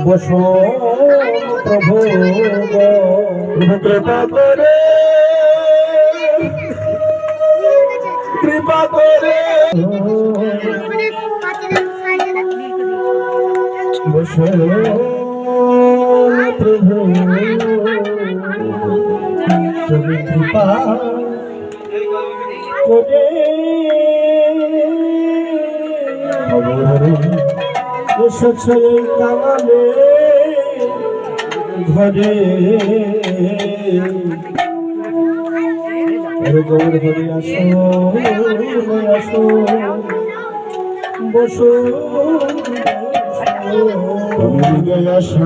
বসো প্রভু কৃপা করে বসো প্রভু তুমি কৃপা করে এসেছে কাঙালে ঘরে গৌর ঘরে আসো আসো বসো আসো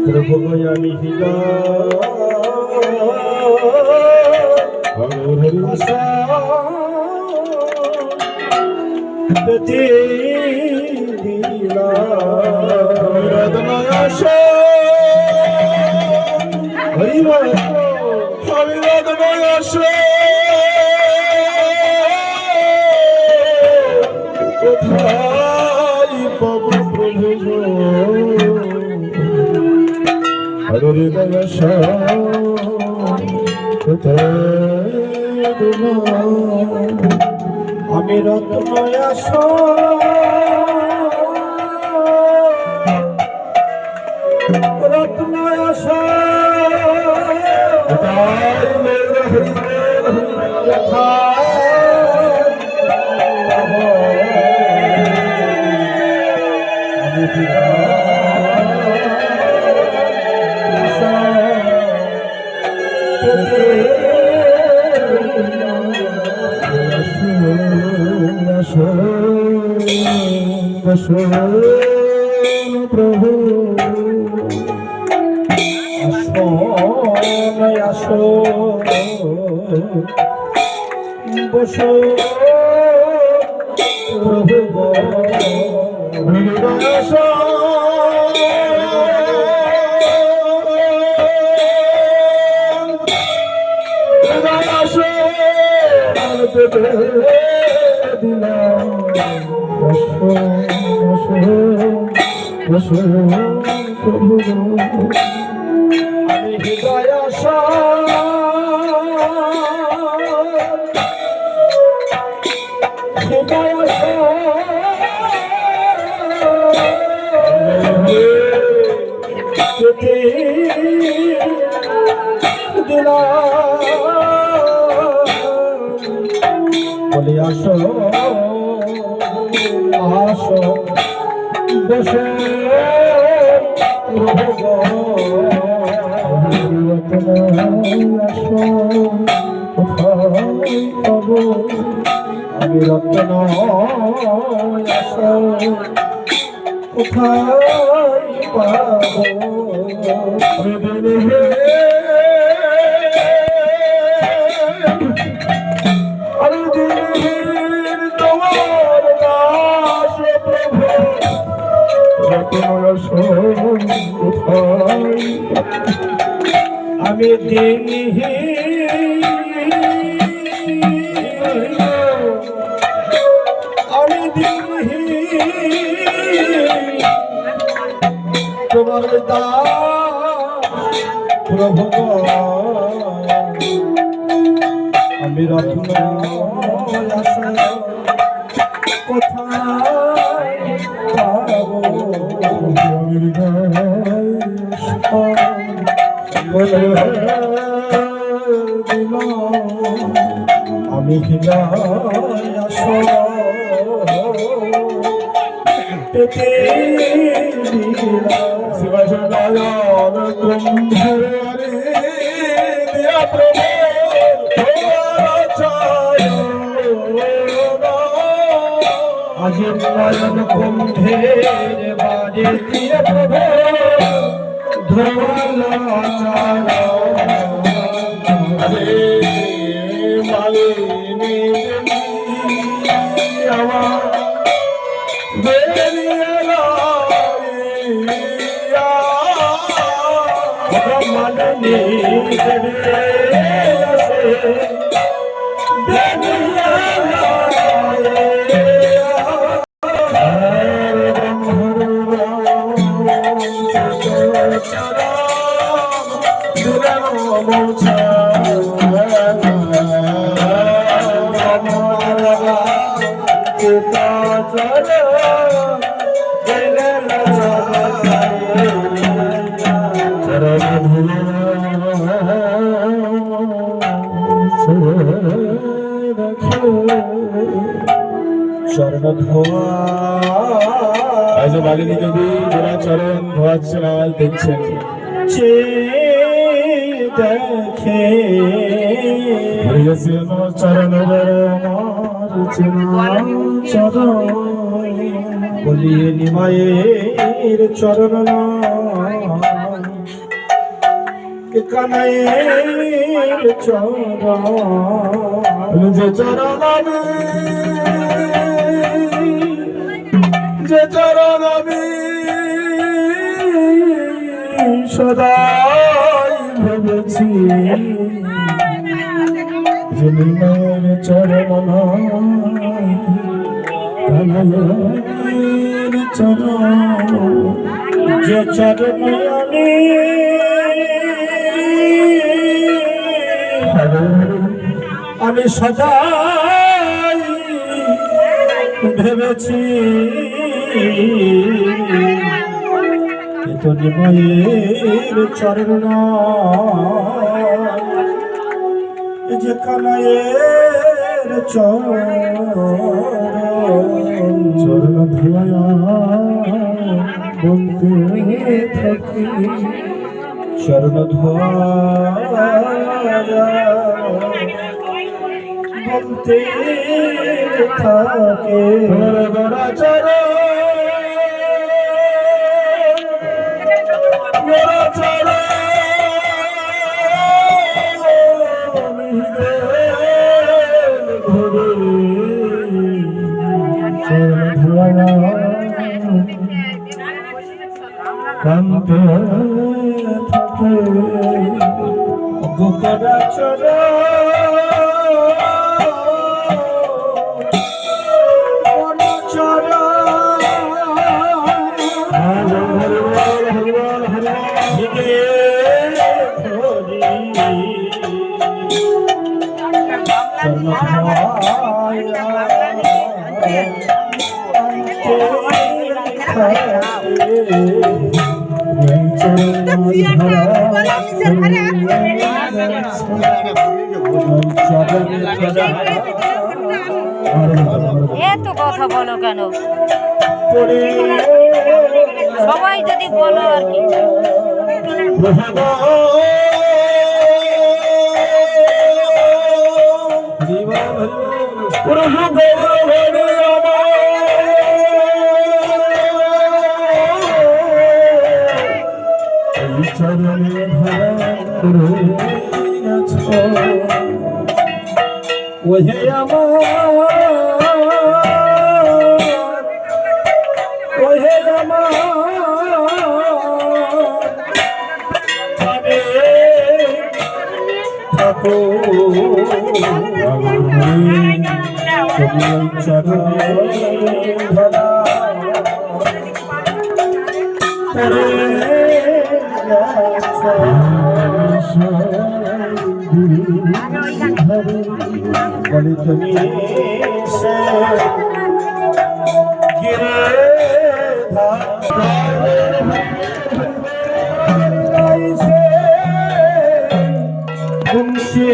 প্রভু আমি কোথায় পাবো প্রভু হরে দশ আমি রত্নয় আসো রত্নয় আসো প্রভু আসো বসো প্রভু আসো দিলাম বসো প্রভু গো আমি হৃদয় বলে আসো আসো বসে আসো কোথায় পাবো আমি রত্ন আসো কোথায় পাবো আমি তোমার দাস প্রভু আমি রত্ন কোথায় পাবো আমি হৃদয় আসো পেতে শিবজনয়ন কুম্ভের দিয়া প্রভু আজ নয়ন কুম্ভের বাজে দিয়া প্রভু বালিনী দেবী যারা চরণ ধোয়াচ্ছেন আওয়াজ দেখছেন দেখে চরণ চরণ বলিয়ে নিমায়ের চরণ কানায়ের চরণ যে চরণ যে চরণ আমি সদাই ভেবেছি যে নিমায়ের চরণ কানায়ের চরণ যে চরণ আমি সদাই ভেবেছি তো নিমায়ের চরণ যে কানায়ের চরণ ধোয়া বলতে থাকি চরণ ধোয়া বলতে থাকে কান্তে থাকে গোকরা চরা চরা এত কথা বলো কেন? সবাই যদি বলো আর কি। ওহে আমার থাকো চরণে ধরা বলে তুমি গিরে তুমসে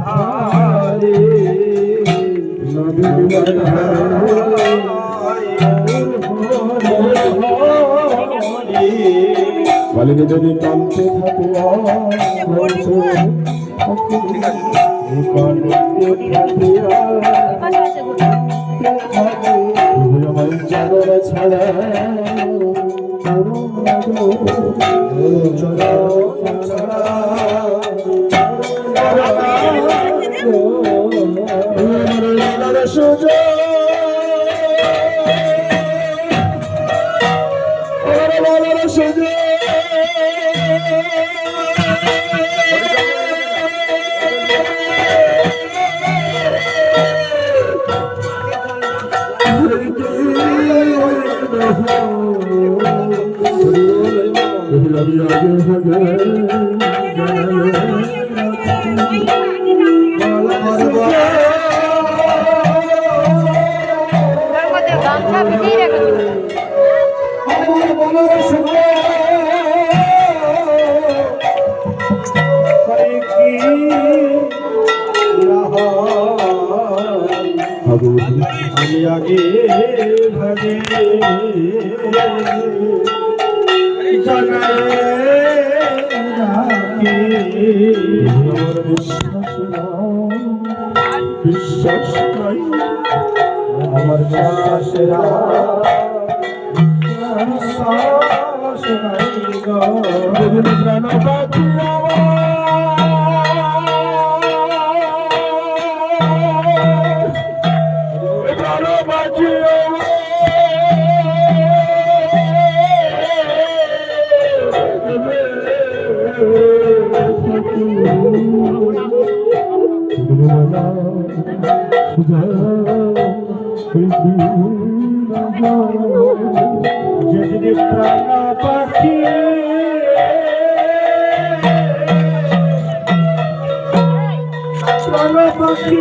হারে বলে যদি কামতে থাকে ছাড়া আমি আগে ভাগে জানায় রাখি আমার বিশ্বাস নাই আমার বিশ্বাসেরা বিশ্বাস নাই গো প্রাণ বাঁচিয়া যদি প্রাণ পাখি প্রাণ পাখি